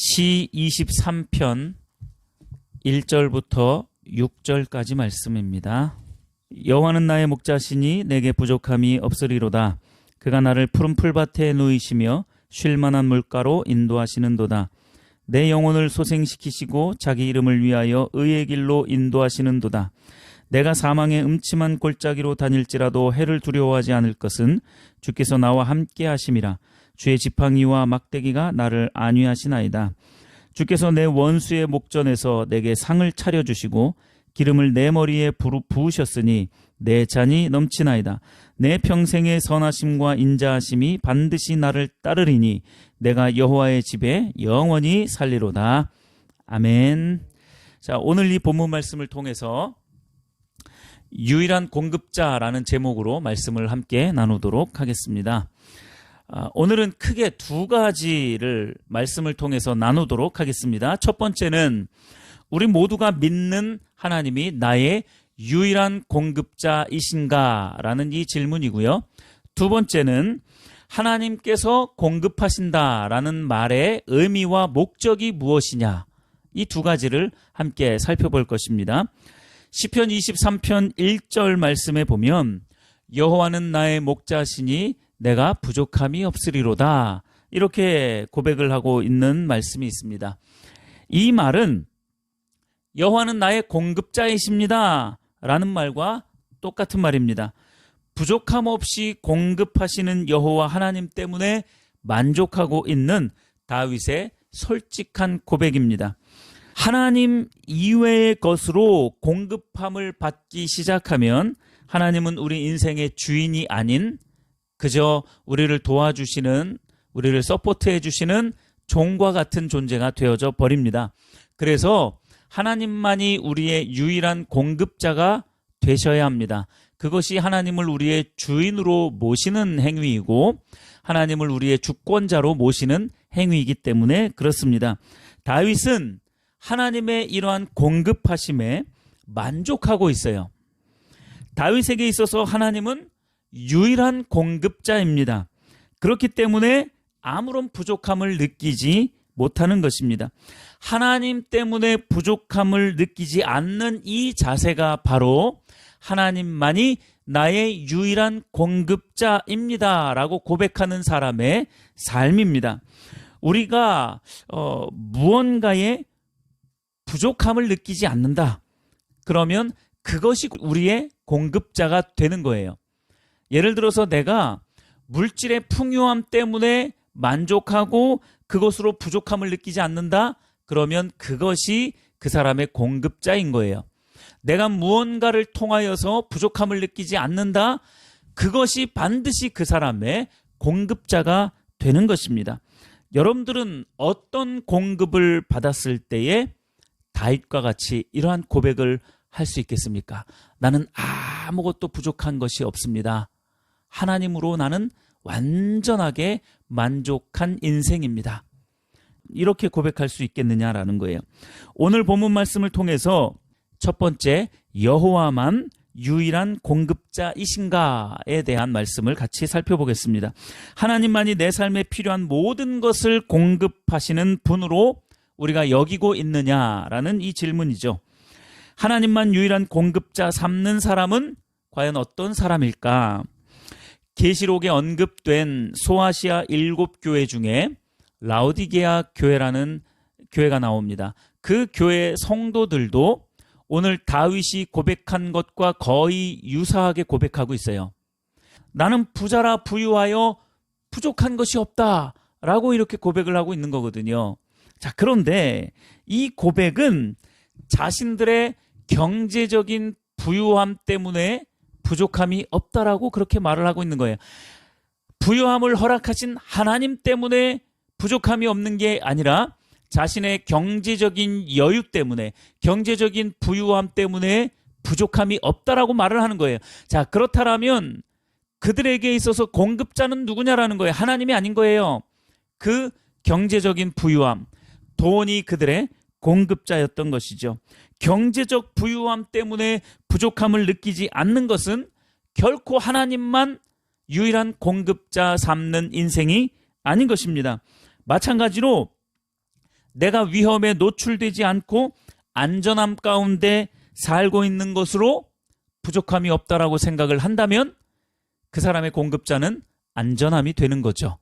시 23편 1절부터 6절까지 말씀입니다. 여호와는 나의 목자시니 내게 부족함이 없으리로다. 그가 나를 푸른 풀밭에 누이시며 쉴만한 물가로 인도하시는도다. 내 영혼을 소생시키시고 자기 이름을 위하여 의의 길로 인도하시는도다. 내가 사망의 음침한 골짜기로 다닐지라도 해를 두려워하지 않을 것은 주께서 나와 함께 하심이라. 주의 지팡이와 막대기가 나를 안위하시나이다. 주께서 내 원수의 목전에서 내게 상을 차려주시고 기름을 내 머리에 부으셨으니 내 잔이 넘치나이다. 내 평생의 선하심과 인자하심이 반드시 나를 따르리니 내가 여호와의 집에 영원히 살리로다. 아멘. 자, 오늘 이 본문 말씀을 통해서 유일한 공급자라는 제목으로 말씀을 함께 나누도록 하겠습니다. 오늘은 크게 두 가지를 말씀을 통해서 나누도록 하겠습니다. 첫 번째는 우리 모두가 믿는 하나님이 나의 유일한 공급자이신가? 라는 이 질문이고요. 두 번째는 하나님께서 공급하신다라는 말의 의미와 목적이 무엇이냐? 이 두 가지를 함께 살펴볼 것입니다. 시편 23편 1절 말씀에 보면 여호와는 나의 목자시니 내가 부족함이 없으리로다. 이렇게 고백을 하고 있는 말씀이 있습니다. 이 말은 여호와는 나의 공급자이십니다 라는 말과 똑같은 말입니다. 부족함 없이 공급하시는 여호와 하나님 때문에 만족하고 있는 다윗의 솔직한 고백입니다. 하나님 이외의 것으로 공급함을 받기 시작하면 하나님은 우리 인생의 주인이 아닌 그저 우리를 도와주시는, 우리를 서포트해 주시는 종과 같은 존재가 되어져 버립니다. 그래서 하나님만이 우리의 유일한 공급자가 되셔야 합니다. 그것이 하나님을 우리의 주인으로 모시는 행위이고 하나님을 우리의 주권자로 모시는 행위이기 때문에 그렇습니다. 다윗은 하나님의 이러한 공급하심에 만족하고 있어요. 다윗에게 있어서 하나님은 유일한 공급자입니다. 그렇기 때문에 아무런 부족함을 느끼지 못하는 것입니다. 하나님 때문에 부족함을 느끼지 않는 이 자세가 바로 하나님만이 나의 유일한 공급자입니다 라고 고백하는 사람의 삶입니다. 우리가 무언가에 부족함을 느끼지 않는다. 그러면 그것이 우리의 공급자가 되는 거예요. 예를 들어서 내가 물질의 풍요함 때문에 만족하고 그것으로 부족함을 느끼지 않는다? 그러면 그것이 그 사람의 공급자인 거예요. 내가 무언가를 통하여서 부족함을 느끼지 않는다? 그것이 반드시 그 사람의 공급자가 되는 것입니다. 여러분들은 어떤 공급을 받았을 때에 다윗과 같이 이러한 고백을 할 수 있겠습니까? 나는 아무것도 부족한 것이 없습니다. 하나님으로 나는 완전하게 만족한 인생입니다. 이렇게 고백할 수 있겠느냐라는 거예요. 오늘 본문 말씀을 통해서 첫 번째, 여호와만 유일한 공급자이신가에 대한 말씀을 같이 살펴보겠습니다. 하나님만이 내 삶에 필요한 모든 것을 공급하시는 분으로 우리가 여기고 있느냐라는 이 질문이죠. 하나님만 유일한 공급자 삼는 사람은 과연 어떤 사람일까? 계시록에 언급된 소아시아 7교회 중에 라오디게아 교회라는 교회가 나옵니다. 그 교회 성도들도 오늘 다윗이 고백한 것과 거의 유사하게 고백하고 있어요. 나는 부자라 부유하여 부족한 것이 없다 라고 이렇게 고백을 하고 있는 거거든요. 자, 그런데 이 고백은 자신들의 경제적인 부유함 때문에 부족함이 없다라고 그렇게 말을 하고 있는 거예요. 부유함을 허락하신 하나님 때문에 부족함이 없는 게 아니라 자신의 경제적인 여유 때문에, 경제적인 부유함 때문에 부족함이 없다라고 말을 하는 거예요. 자, 그렇다면 그들에게 있어서 공급자는 누구냐라는 거예요. 하나님이 아닌 거예요. 그 경제적인 부유함, 돈이 그들의 공급자였던 것이죠. 경제적 부유함 때문에 부족함을 느끼지 않는 것은 결코 하나님만 유일한 공급자 삼는 인생이 아닌 것입니다. 마찬가지로 내가 위험에 노출되지 않고 안전함 가운데 살고 있는 것으로 부족함이 없다라고 생각을 한다면 그 사람의 공급자는 안전함이 되는 거죠.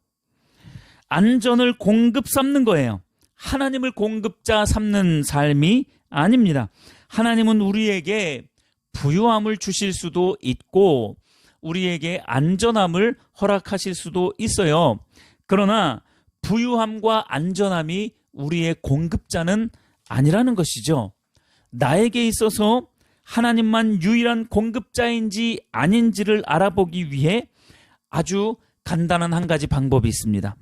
안전을 공급 삼는 거예요. 하나님을 공급자 삼는 삶이 아닙니다. 하나님은 우리에게 부유함을 주실 수도 있고 우리에게 안전함을 허락하실 수도 있어요. 그러나 부유함과 안전함이 우리의 공급자는 아니라는 것이죠. 나에게 있어서 하나님만 유일한 공급자인지 아닌지를 알아보기 위해 아주 간단한 한 가지 방법이 있습니다.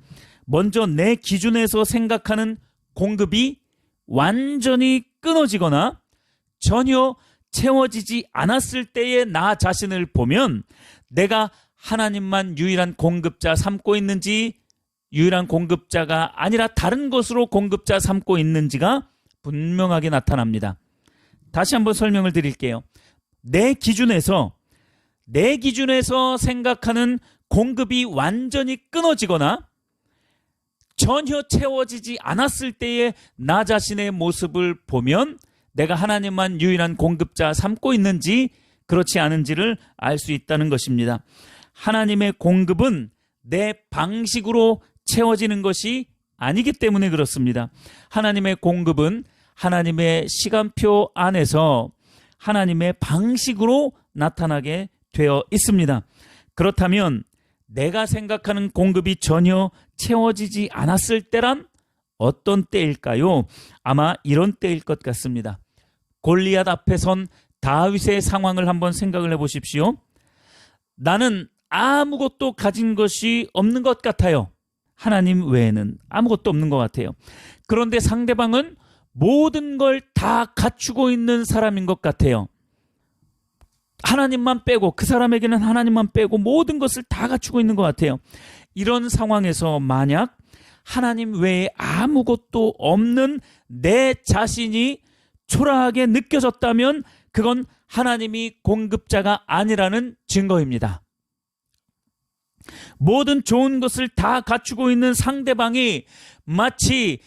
먼저 내 기준에서 생각하는 공급이 완전히 끊어지거나 전혀 채워지지 않았을 때의 나 자신을 보면 내가 하나님만 유일한 공급자 삼고 있는지 유일한 공급자가 아니라 다른 것으로 공급자 삼고 있는지가 분명하게 나타납니다. 다시 한번 설명을 드릴게요. 내 기준에서 생각하는 공급이 완전히 끊어지거나 전혀 채워지지 않았을 때의 나 자신의 모습을 보면 내가 하나님만 유일한 공급자 삼고 있는지 그렇지 않은지를 알 수 있다는 것입니다. 하나님의 공급은 내 방식으로 채워지는 것이 아니기 때문에 그렇습니다. 하나님의 공급은 하나님의 시간표 안에서 하나님의 방식으로 나타나게 되어 있습니다. 그렇다면 내가 생각하는 공급이 전혀 채워지지 않았을 때란 어떤 때일까요? 아마 이런 때일 것 같습니다. 골리앗 앞에 선 다윗의 상황을 한번 생각을 해보십시오. 나는 아무것도 가진 것이 없는 것 같아요. 하나님 외에는 아무것도 없는 것 같아요. 그런데 상대방은 모든 걸 다 갖추고 있는 사람인 것 같아요. 하나님만 빼고 그 사람에게는 하나님만 빼고 모든 것을 다 갖추고 있는 것 같아요. 이런 상황에서 만약 하나님 외에 아무것도 없는 내 자신이 초라하게 느껴졌다면 그건 하나님이 공급자가 아니라는 증거입니다. 모든 좋은 것을 다 갖추고 있는 상대방이 마치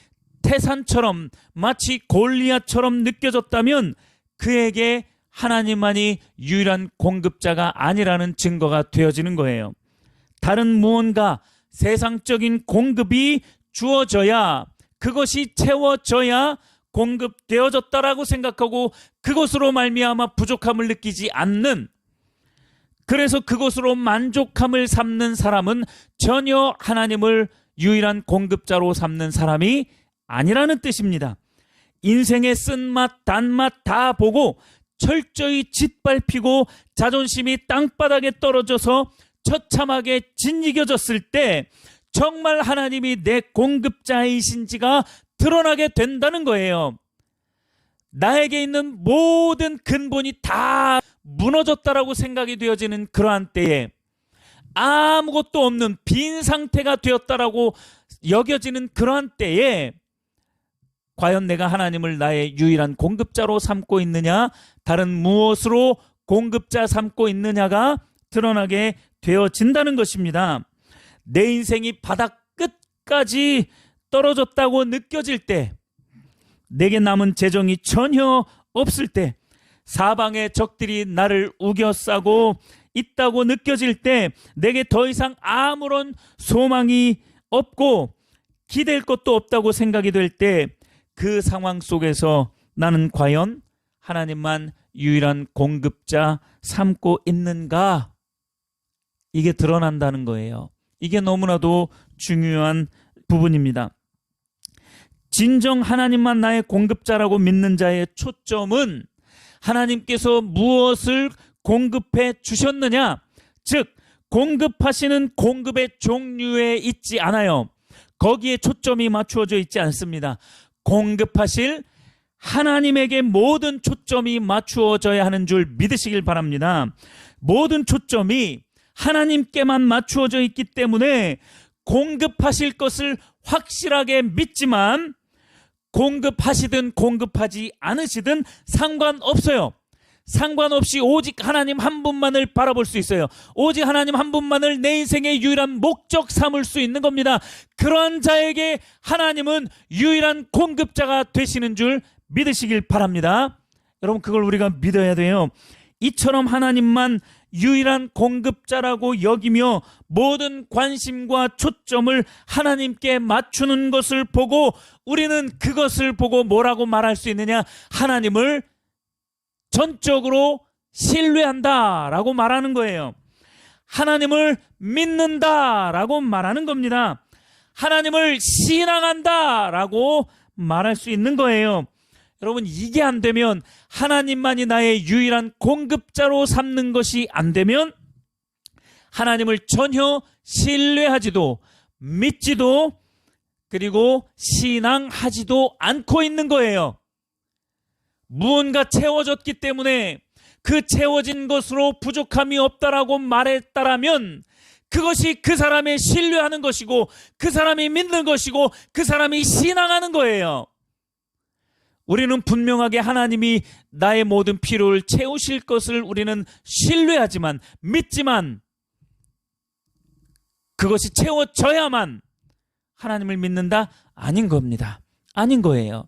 태산처럼 마치 골리앗처럼 느껴졌다면 그에게 하나님만이 유일한 공급자가 아니라는 증거가 되어지는 거예요. 다른 무언가 세상적인 공급이 주어져야 그것이 채워져야 공급되어졌다라고 생각하고 그것으로 말미암아 부족함을 느끼지 않는, 그래서 그것으로 만족함을 삼는 사람은 전혀 하나님을 유일한 공급자로 삼는 사람이 아니라는 뜻입니다. 인생의 쓴맛 단맛 다 보고 철저히 짓밟히고 자존심이 땅바닥에 떨어져서 처참하게 짓이겨졌을 때 정말 하나님이 내 공급자이신지가 드러나게 된다는 거예요. 나에게 있는 모든 근본이 다 무너졌다라고 생각이 되어지는 그러한 때에, 아무것도 없는 빈 상태가 되었다라고 여겨지는 그러한 때에 과연 내가 하나님을 나의 유일한 공급자로 삼고 있느냐, 다른 무엇으로 공급자 삼고 있느냐가 드러나게 되어진다는 것입니다. 내 인생이 바닥 끝까지 떨어졌다고 느껴질 때, 내게 남은 재정이 전혀 없을 때, 사방의 적들이 나를 우겨싸고 있다고 느껴질 때, 내게 더 이상 아무런 소망이 없고 기댈 것도 없다고 생각이 될 때, 그 상황 속에서 나는 과연 하나님만 유일한 공급자 삼고 있는가? 이게 드러난다는 거예요. 이게 너무나도 중요한 부분입니다. 진정 하나님만 나의 공급자라고 믿는 자의 초점은 하나님께서 무엇을 공급해 주셨느냐, 즉 공급하시는 공급의 종류에 있지 않아요. 거기에 초점이 맞추어져 있지 않습니다. 공급하실 하나님에게 모든 초점이 맞추어져야 하는 줄 믿으시길 바랍니다. 모든 초점이 하나님께만 맞추어져 있기 때문에 공급하실 것을 확실하게 믿지만 공급하시든 공급하지 않으시든 상관없어요. 상관없이 오직 하나님 한 분만을 바라볼 수 있어요. 오직 하나님 한 분만을 내 인생의 유일한 목적 삼을 수 있는 겁니다. 그러한 자에게 하나님은 유일한 공급자가 되시는 줄 믿으시길 바랍니다. 여러분, 그걸 우리가 믿어야 돼요. 이처럼 하나님만 유일한 공급자라고 여기며 모든 관심과 초점을 하나님께 맞추는 것을 보고 우리는 그것을 보고 뭐라고 말할 수 있느냐? 하나님을 전적으로 신뢰한다라고 말하는 거예요. 하나님을 믿는다라고 말하는 겁니다. 하나님을 신앙한다라고 말할 수 있는 거예요. 여러분, 이게 안 되면, 하나님만이 나의 유일한 공급자로 삼는 것이 안 되면 하나님을 전혀 신뢰하지도 믿지도 그리고 신앙하지도 않고 있는 거예요. 무언가 채워졌기 때문에 그 채워진 것으로 부족함이 없다라고 말했다라면 그것이 그 사람의 신뢰하는 것이고 그 사람이 믿는 것이고 그 사람이 신앙하는 거예요. 우리는 분명하게 하나님이 나의 모든 필요를 채우실 것을 우리는 신뢰하지만 믿지만 그것이 채워져야만 하나님을 믿는다? 아닌 겁니다. 아닌 거예요.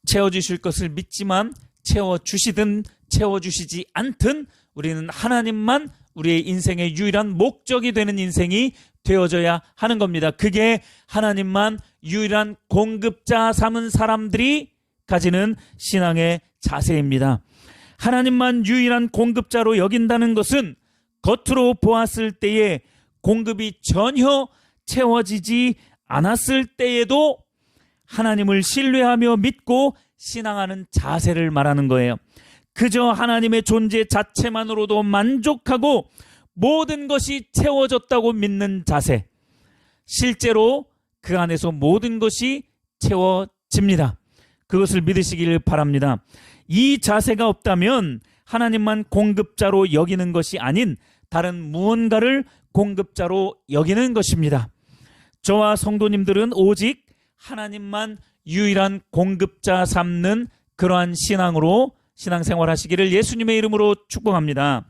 채워주실 것을 믿지만 채워주시든 채워주시지 않든 우리는 하나님만 우리의 인생의 유일한 목적이 되는 인생이 되어져야 하는 겁니다. 그게 하나님만 유일한 공급자 삼은 사람들이 가지는 신앙의 자세입니다. 하나님만 유일한 공급자로 여긴다는 것은 겉으로 보았을 때에 공급이 전혀 채워지지 않았을 때에도 하나님을 신뢰하며 믿고 신앙하는 자세를 말하는 거예요. 그저 하나님의 존재 자체만으로도 만족하고 모든 것이 채워졌다고 믿는 자세. 실제로 그 안에서 모든 것이 채워집니다. 그것을 믿으시길 바랍니다. 이 자세가 없다면 하나님만 공급자로 여기는 것이 아닌 다른 무언가를 공급자로 여기는 것입니다. 저와 성도님들은 오직 하나님만 유일한 공급자 삼는 그러한 신앙으로 신앙생활 하시기를 예수님의 이름으로 축복합니다.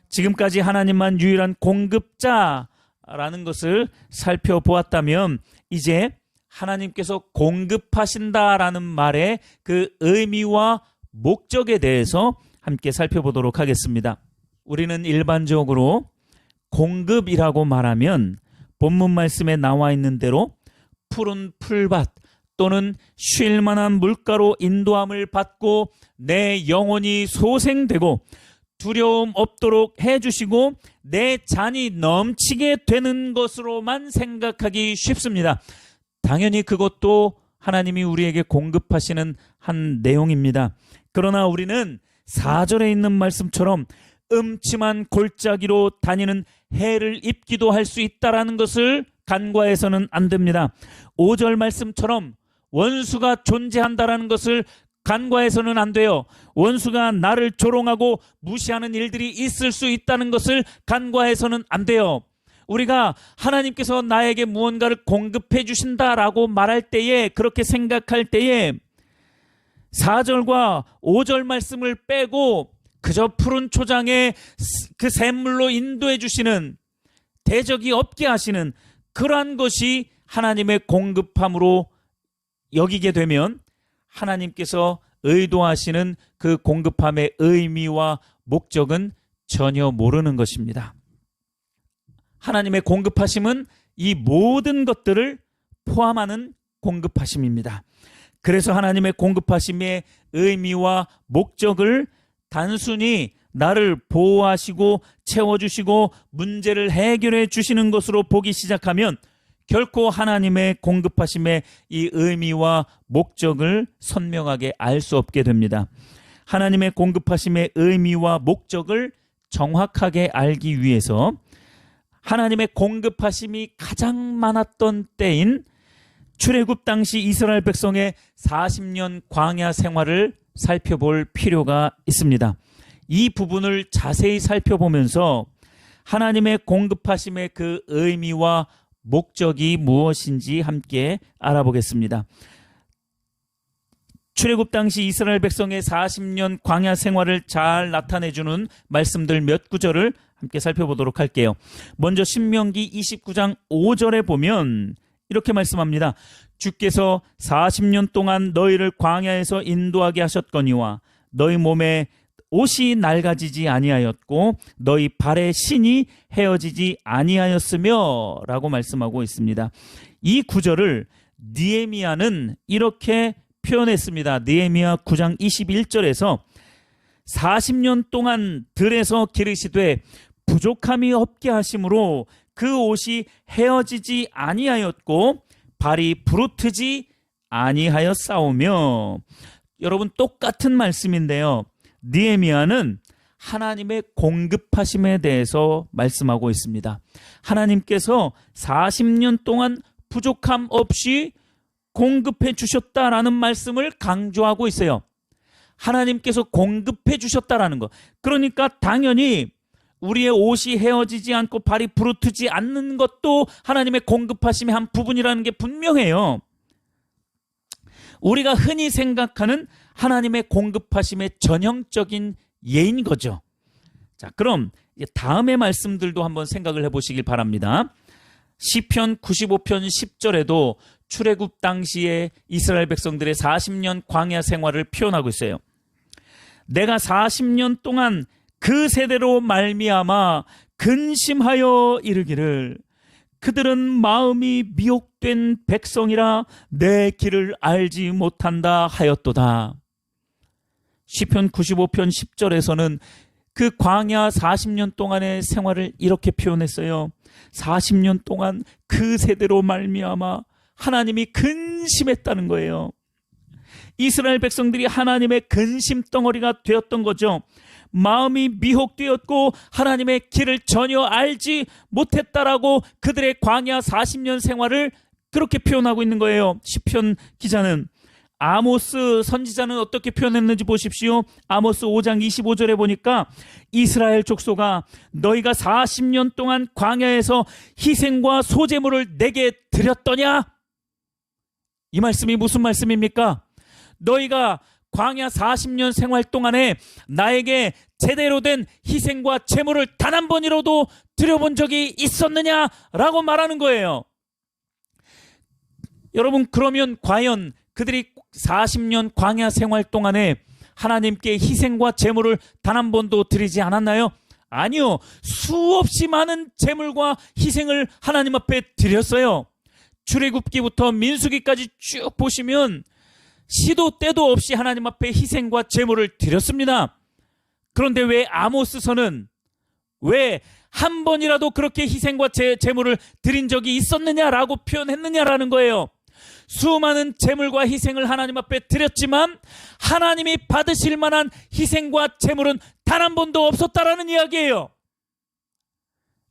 지금까지 하나님만 유일한 공급자라는 것을 살펴보았다면 이제 하나님께서 공급하신다라는 말의 그 의미와 목적에 대해서 함께 살펴보도록 하겠습니다. 우리는 일반적으로 공급이라고 말하면 본문 말씀에 나와 있는 대로 푸른 풀밭 또는 쉴 만한 물가로 인도함을 받고 내 영혼이 소생되고 두려움 없도록 해주시고 내 잔이 넘치게 되는 것으로만 생각하기 쉽습니다. 당연히 그것도 하나님이 우리에게 공급하시는 한 내용입니다. 그러나 우리는 4절에 있는 말씀처럼 음침한 골짜기로 다니는 해를 입기도 할 수 있다라는 것을 간과해서는 안 됩니다. 5절 말씀처럼 원수가 존재한다라는 것을 간과해서는 안 돼요. 원수가 나를 조롱하고 무시하는 일들이 있을 수 있다는 것을 간과해서는 안 돼요. 우리가 하나님께서 나에게 무언가를 공급해 주신다라고 말할 때에, 그렇게 생각할 때에 4절과 5절 말씀을 빼고 그저 푸른 초장에 그 샘물로 인도해 주시는, 대적이 없게 하시는 그러한 것이 하나님의 공급함으로 여기게 되면 하나님께서 의도하시는 그 공급함의 의미와 목적은 전혀 모르는 것입니다. 하나님의 공급하심은 이 모든 것들을 포함하는 공급하심입니다. 그래서 하나님의 공급하심의 의미와 목적을 단순히 나를 보호하시고 채워주시고 문제를 해결해 주시는 것으로 보기 시작하면 결코 하나님의 공급하심의 이 의미와 목적을 선명하게 알 수 없게 됩니다. 하나님의 공급하심의 의미와 목적을 정확하게 알기 위해서 하나님의 공급하심이 가장 많았던 때인 출애굽 당시 이스라엘 백성의 40년 광야 생활을 살펴볼 필요가 있습니다. 이 부분을 자세히 살펴보면서 하나님의 공급하심의 그 의미와 목적이 무엇인지 함께 알아보겠습니다. 출애굽 당시 이스라엘 백성의 40년 광야 생활을 잘 나타내주는 말씀들 몇 구절을 함께 살펴보도록 할게요. 먼저 신명기 29장 5절에 보면 이렇게 말씀합니다. 주께서 40년 동안 너희를 광야에서 인도하게 하셨거니와 너희 몸에 옷이 낡아지지 아니하였고 너희 발의 신이 헤어지지 아니하였으며 라고 말씀하고 있습니다. 이 구절을 느헤미야는 이렇게 표현했습니다. 느헤미야 9장 21절에서 40년 동안 들에서 기르시되 부족함이 없게 하심으로 그 옷이 헤어지지 아니하였고 발이 부르트지 아니하였사오며. 여러분, 똑같은 말씀인데요. 느헤미야는 하나님의 공급하심에 대해서 말씀하고 있습니다. 하나님께서 40년 동안 부족함 없이 공급해 주셨다라는 말씀을 강조하고 있어요. 하나님께서 공급해 주셨다라는 거. 그러니까 당연히 우리의 옷이 헤어지지 않고 발이 부르트지 않는 것도 하나님의 공급하심의 한 부분이라는 게 분명해요. 우리가 흔히 생각하는 하나님의 공급하심의 전형적인 예인 거죠. 자, 그럼 다음의 말씀들도 한번 생각을 해보시길 바랍니다. 시편 95편 10절에도 출애굽 당시에 이스라엘 백성들의 40년 광야 생활을 표현하고 있어요. 내가 40년 동안 그 세대로 말미암아 근심하여 이르기를 그들은 마음이 미혹된 백성이라 내 길을 알지 못한다 하였도다. 시편 95편 10절에서는 그 광야 40년 동안의 생활을 이렇게 표현했어요. 40년 동안 그 세대로 말미암아 하나님이 근심했다는 거예요. 이스라엘 백성들이 하나님의 근심 덩어리가 되었던 거죠. 마음이 미혹되었고 하나님의 길을 전혀 알지 못했다라고 그들의 광야 40년 생활을 그렇게 표현하고 있는 거예요. 시편 기자는. 아모스 선지자는 어떻게 표현했는지 보십시오. 아모스 5장 25절에 보니까 이스라엘 족속아 너희가 40년 동안 광야에서 희생과 소제물을 내게 드렸더냐? 이 말씀이 무슨 말씀입니까? 너희가 광야 40년 생활 동안에 나에게 제대로 된 희생과 제물을 단 한 번이라도 드려본 적이 있었느냐라고 말하는 거예요. 여러분, 그러면 과연 그들이 40년 광야 생활 동안에 하나님께 희생과 제물을 단 한 번도 드리지 않았나요? 아니요. 수없이 많은 제물과 희생을 하나님 앞에 드렸어요. 출애굽기부터 민수기까지 쭉 보시면 시도 때도 없이 하나님 앞에 희생과 제물을 드렸습니다. 그런데 왜 아모스서는 왜 한 번이라도 그렇게 희생과 제물을 드린 적이 있었느냐라고 표현했느냐라는 거예요. 수많은 제물과 희생을 하나님 앞에 드렸지만 하나님이 받으실 만한 희생과 제물은 단 한 번도 없었다라는 이야기예요.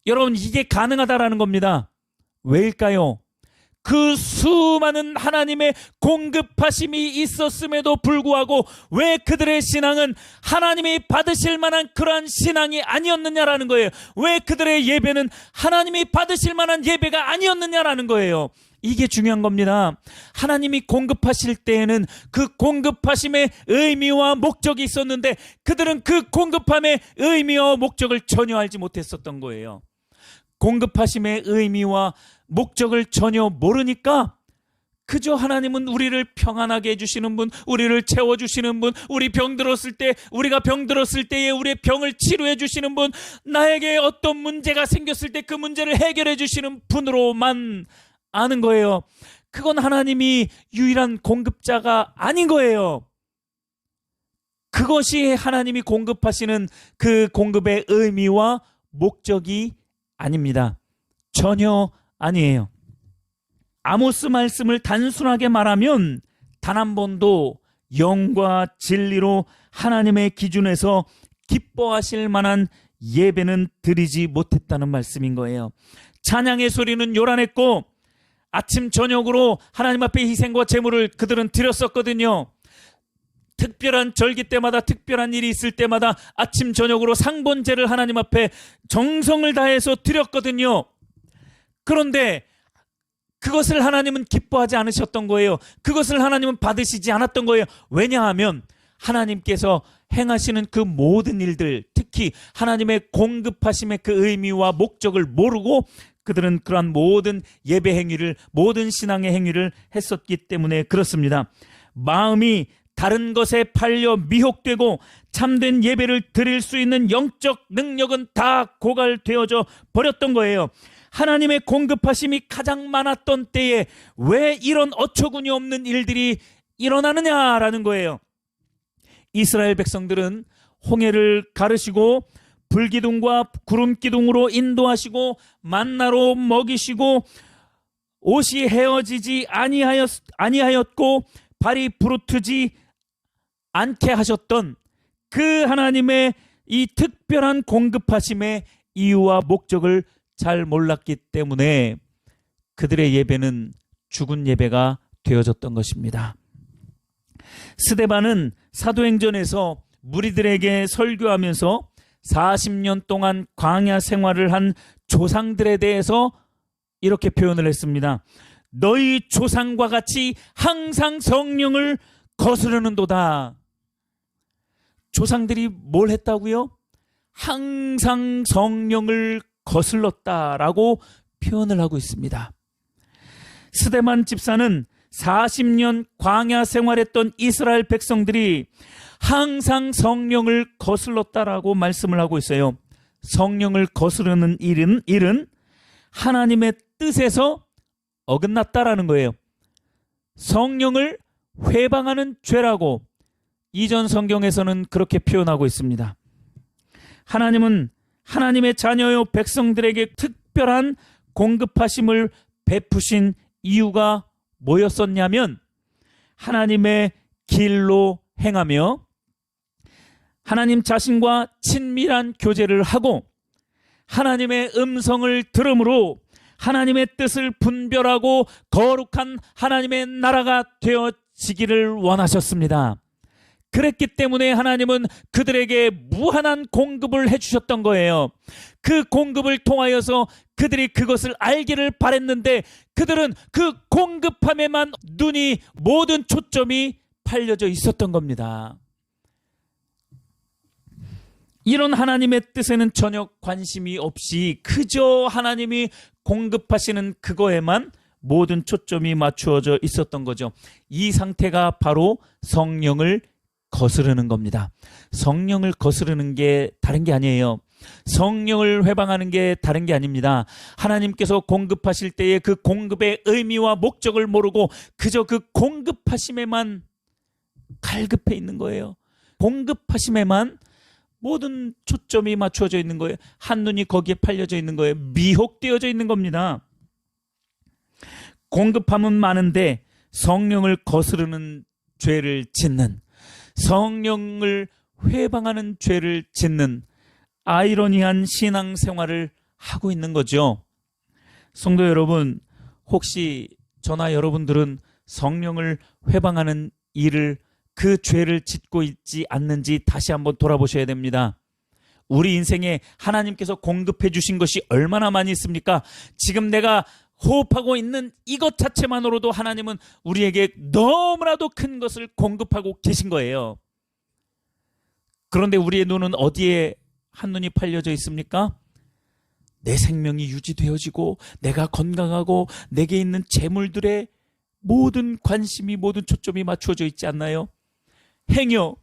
여러분, 이게 가능하다라는 겁니다. 왜일까요? 그 수많은 하나님의 공급하심이 있었음에도 불구하고 왜 그들의 신앙은 하나님이 받으실 만한 그러한 신앙이 아니었느냐라는 거예요. 왜 그들의 예배는 하나님이 받으실 만한 예배가 아니었느냐라는 거예요. 이게 중요한 겁니다. 하나님이 공급하실 때에는 그 공급하심의 의미와 목적이 있었는데 그들은 그 공급함의 의미와 목적을 전혀 알지 못했었던 거예요. 공급하심의 의미와 목적을 전혀 모르니까 그저 하나님은 우리를 평안하게 해주시는 분, 우리를 채워주시는 분, 우리가 병 들었을 때에 우리의 병을 치료해 주시는 분, 나에게 어떤 문제가 생겼을 때 그 문제를 해결해 주시는 분으로만 아는 거예요. 그건 하나님이 유일한 공급자가 아닌 거예요. 그것이 하나님이 공급하시는 그 공급의 의미와 목적이 아닙니다. 전혀 아니에요. 아모스 말씀을 단순하게 말하면 단 한 번도 영과 진리로 하나님의 기준에서 기뻐하실 만한 예배는 드리지 못했다는 말씀인 거예요. 찬양의 소리는 요란했고 아침 저녁으로 하나님 앞에 희생과 제물을 그들은 드렸었거든요. 특별한 절기 때마다 특별한 일이 있을 때마다 아침 저녁으로 상번제를 하나님 앞에 정성을 다해서 드렸거든요. 그런데 그것을 하나님은 기뻐하지 않으셨던 거예요. 그것을 하나님은 받으시지 않았던 거예요. 왜냐하면 하나님께서 행하시는 그 모든 일들, 특히 하나님의 공급하심의 그 의미와 목적을 모르고 그들은 그러한 모든 예배 행위를, 모든 신앙의 행위를 했었기 때문에 그렇습니다. 마음이 다른 것에 팔려 미혹되고 참된 예배를 드릴 수 있는 영적 능력은 다 고갈되어져 버렸던 거예요. 하나님의 공급하심이 가장 많았던 때에 왜 이런 어처구니 없는 일들이 일어나느냐라는 거예요. 이스라엘 백성들은 홍해를 가르시고 불기둥과 구름기둥으로 인도하시고 만나로 먹이시고 옷이 헤어지지 아니하였고 발이 부르트지 않게 하셨던 그 하나님의 이 특별한 공급하심의 이유와 목적을 잘 몰랐기 때문에 그들의 예배는 죽은 예배가 되어졌던 것입니다. 스데반은 사도행전에서 무리들에게 설교하면서 40년 동안 광야 생활을 한 조상들에 대해서 이렇게 표현을 했습니다. 너희 조상과 같이 항상 성령을 거스르는도다. 조상들이 뭘 했다고요? 항상 성령을 거슬렀다라고 표현을 하고 있습니다. 스데반 집사는 40년 광야 생활했던 이스라엘 백성들이 항상 성령을 거슬렀다라고 말씀을 하고 있어요. 성령을 거스르는 일은 하나님의 뜻에서 어긋났다라는 거예요. 성령을 회방하는 죄라고 이전 성경에서는 그렇게 표현하고 있습니다. 하나님은 하나님의 자녀요 백성들에게 특별한 공급하심을 베푸신 이유가 뭐였었냐면 하나님의 길로 행하며 하나님 자신과 친밀한 교제를 하고 하나님의 음성을 들음으로 하나님의 뜻을 분별하고 거룩한 하나님의 나라가 되어지기를 원하셨습니다. 그랬기 때문에 하나님은 그들에게 무한한 공급을 해주셨던 거예요. 그 공급을 통하여서 그들이 그것을 알기를 바랬는데 그들은 그 공급함에만 눈이, 모든 초점이 팔려져 있었던 겁니다. 이런 하나님의 뜻에는 전혀 관심이 없이 그저 하나님이 공급하시는 그거에만 모든 초점이 맞추어져 있었던 거죠. 이 상태가 바로 성령을 거스르는 겁니다. 성령을 거스르는 게 다른 게 아니에요. 성령을 회방하는 게 다른 게 아닙니다. 하나님께서 공급하실 때의 그 공급의 의미와 목적을 모르고 그저 그 공급하심에만 갈급해 있는 거예요. 공급하심에만 모든 초점이 맞춰져 있는 거예요. 한눈이 거기에 팔려져 있는 거예요. 미혹되어져 있는 겁니다. 공급함은 많은데 성령을 거스르는 죄를 짓는, 성령을 회방하는 죄를 짓는 아이러니한 신앙생활을 하고 있는 거죠. 성도 여러분, 혹시 저나 여러분들은 성령을 회방하는 일을, 그 죄를 짓고 있지 않는지 다시 한번 돌아보셔야 됩니다. 우리 인생에 하나님께서 공급해 주신 것이 얼마나 많이 있습니까? 지금 내가 호흡하고 있는 이것 자체만으로도 하나님은 우리에게 너무나도 큰 것을 공급하고 계신 거예요. 그런데 우리의 눈은 어디에 한눈이 팔려져 있습니까? 내 생명이 유지되어지고 내가 건강하고 내게 있는 재물들의 모든 관심이, 모든 초점이 맞추어져 있지 않나요? 행여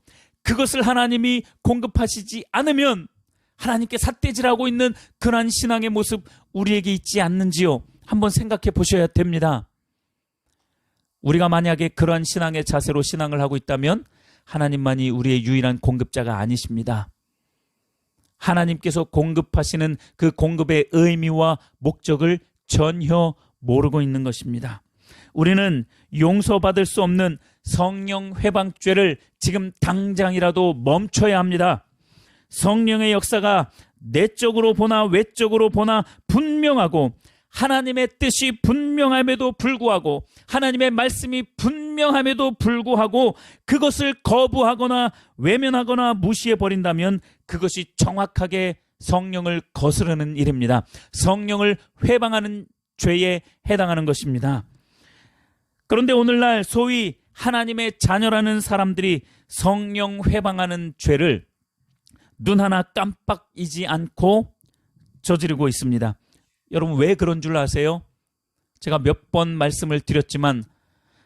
그것을 하나님이 공급하시지 않으면 하나님께 삿대질하고 있는 그러한 신앙의 모습 우리에게 있지 않는지요? 한번 생각해 보셔야 됩니다. 우리가 만약에 그러한 신앙의 자세로 신앙을 하고 있다면 하나님만이 우리의 유일한 공급자가 아니십니다. 하나님께서 공급하시는 그 공급의 의미와 목적을 전혀 모르고 있는 것입니다. 우리는 용서받을 수 없는 성령 회방죄를 지금 당장이라도 멈춰야 합니다. 성령의 역사가 내적으로 보나 외적으로 보나 분명하고 하나님의 뜻이 분명함에도 불구하고 하나님의 말씀이 분명함에도 불구하고 그것을 거부하거나 외면하거나 무시해버린다면 그것이 정확하게 성령을 거스르는 일입니다. 성령을 회방하는 죄에 해당하는 것입니다. 그런데 오늘날 소위 하나님의 자녀라는 사람들이 성령 회방하는 죄를 눈 하나 깜빡이지 않고 저지르고 있습니다. 여러분, 왜 그런 줄 아세요? 제가 몇 번 말씀을 드렸지만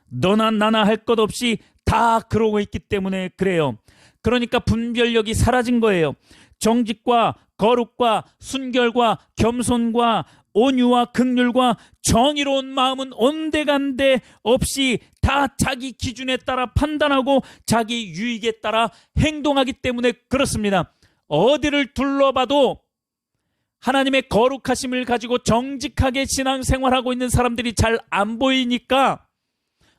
너나 나나 할 것 없이 다 그러고 있기 때문에 그래요. 그러니까 분별력이 사라진 거예요. 정직과 거룩과 순결과 겸손과 온유와 긍휼과 정의로운 마음은 온데간데 없이 다 자기 기준에 따라 판단하고 자기 유익에 따라 행동하기 때문에 그렇습니다. 어디를 둘러봐도 하나님의 거룩하심을 가지고 정직하게 신앙생활하고 있는 사람들이 잘 안 보이니까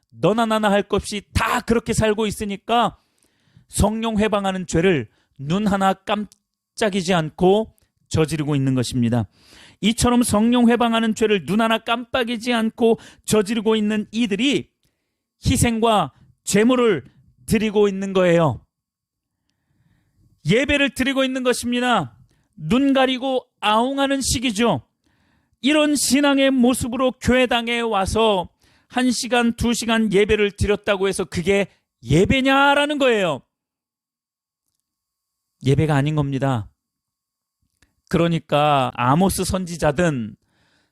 너나 나나 할 것 없이 다 그렇게 살고 있으니까 성령 회방하는 죄를 눈 하나 깜짝이지 않고 저지르고 있는 것입니다. 이처럼 성령 회방하는 죄를 눈 하나 깜빡이지 않고 저지르고 있는 이들이 희생과 제물을 드리고 있는 거예요. 예배를 드리고 있는 것입니다. 눈 가리고 아웅하는 시기죠. 이런 신앙의 모습으로 교회당에 와서 1시간, 2시간 예배를 드렸다고 해서 그게 예배냐라는 거예요. 예배가 아닌 겁니다. 그러니까 아모스 선지자든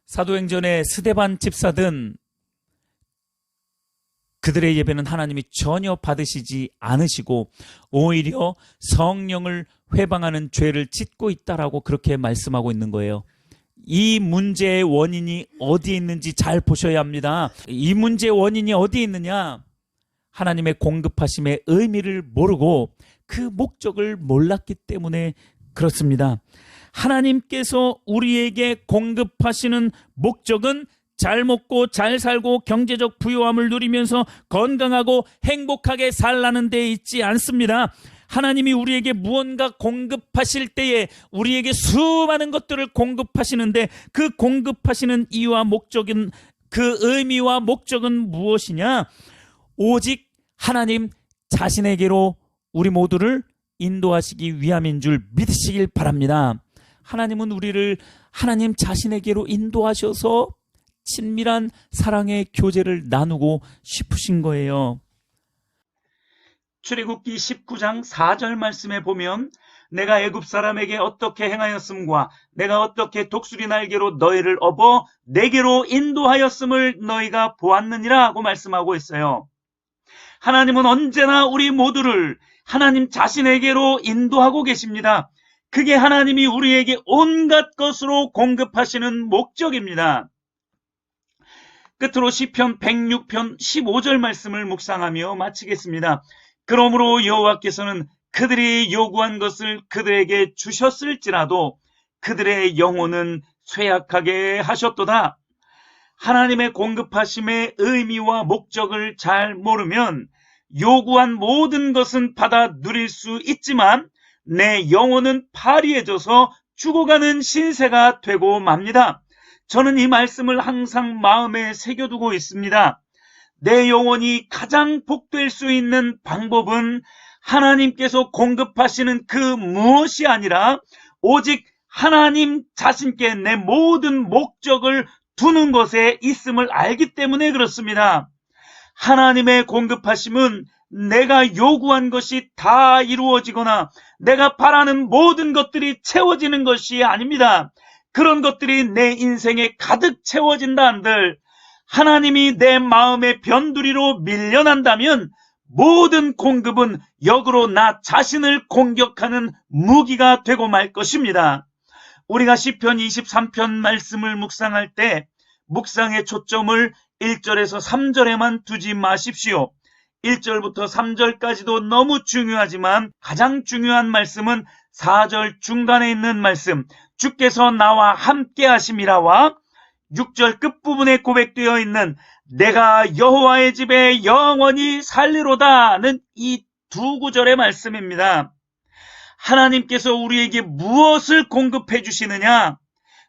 사도행전의 스데반 집사든 그들의 예배는 하나님이 전혀 받으시지 않으시고 오히려 성령을 회방하는 죄를 짓고 있다라고 그렇게 말씀하고 있는 거예요. 이 문제의 원인이 어디에 있는지 잘 보셔야 합니다. 이 문제의 원인이 어디에 있느냐? 하나님의 공급하심의 의미를 모르고 그 목적을 몰랐기 때문에 그렇습니다. 하나님께서 우리에게 공급하시는 목적은 잘 먹고 잘 살고 경제적 부유함을 누리면서 건강하고 행복하게 살라는 데 있지 않습니다. 하나님이 우리에게 무언가 공급하실 때에 우리에게 수많은 것들을 공급하시는데 그 공급하시는 이유와 목적은, 그 의미와 목적은 무엇이냐? 오직 하나님 자신에게로 우리 모두를 인도하시기 위함인 줄 믿으시길 바랍니다. 하나님은 우리를 하나님 자신에게로 인도하셔서 친밀한 사랑의 교제를 나누고 싶으신 거예요. 출애굽기 19장 4절 말씀에 보면 내가 애굽 사람에게 어떻게 행하였음과 내가 어떻게 독수리 날개로 너희를 업어 내게로 인도하였음을 너희가 보았느니라 하고 말씀하고 있어요. 하나님은 언제나 우리 모두를 하나님 자신에게로 인도하고 계십니다. 그게 하나님이 우리에게 온갖 것으로 공급하시는 목적입니다. 끝으로 시편 106편 15절 말씀을 묵상하며 마치겠습니다. 그러므로 여호와께서는 그들이 요구한 것을 그들에게 주셨을지라도 그들의 영혼은 쇠약하게 하셨도다. 하나님의 공급하심의 의미와 목적을 잘 모르면 요구한 모든 것은 받아 누릴 수 있지만 내 영혼은 파리해져서 죽어가는 신세가 되고 맙니다. 저는 이 말씀을 항상 마음에 새겨두고 있습니다. 내 영혼이 가장 복될 수 있는 방법은 하나님께서 공급하시는 그 무엇이 아니라 오직 하나님 자신께 내 모든 목적을 두는 것에 있음을 알기 때문에 그렇습니다. 하나님의 공급하심은 내가 요구한 것이 다 이루어지거나 내가 바라는 모든 것들이 채워지는 것이 아닙니다. 그런 것들이 내 인생에 가득 채워진다 한들 하나님이 내 마음의 변두리로 밀려난다면 모든 공급은 역으로 나 자신을 공격하는 무기가 되고 말 것입니다. 우리가 시편 23편 말씀을 묵상할 때 묵상의 초점을 1절에서 3절에만 두지 마십시오. 1절부터 3절까지도 너무 중요하지만 가장 중요한 말씀은 4절 중간에 있는 말씀, 주께서 나와 함께 하심이라와 6절 끝부분에 고백되어 있는 내가 여호와의 집에 영원히 살리로다는 이 두 구절의 말씀입니다. 하나님께서 우리에게 무엇을 공급해 주시느냐?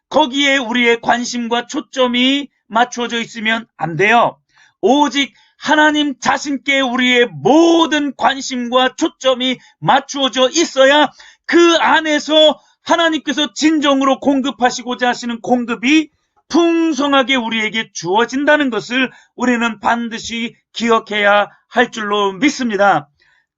거기에 우리의 관심과 초점이 맞추어져 있으면 안 돼요. 오직 하나님 자신께 우리의 모든 관심과 초점이 맞추어져 있어야 그 안에서 하나님께서 진정으로 공급하시고자 하시는 공급이 풍성하게 우리에게 주어진다는 것을 우리는 반드시 기억해야 할 줄로 믿습니다.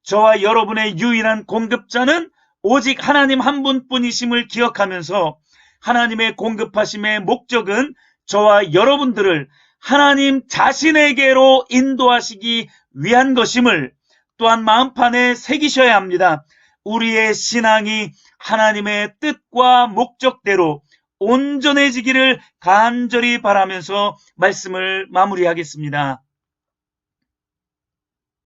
저와 여러분의 유일한 공급자는 오직 하나님 한 분뿐이심을 기억하면서 하나님의 공급하심의 목적은 저와 여러분들을 하나님 자신에게로 인도하시기 위한 것임을 또한 마음판에 새기셔야 합니다. 우리의 신앙이 하나님의 뜻과 목적대로 온전해지기를 간절히 바라면서 말씀을 마무리하겠습니다.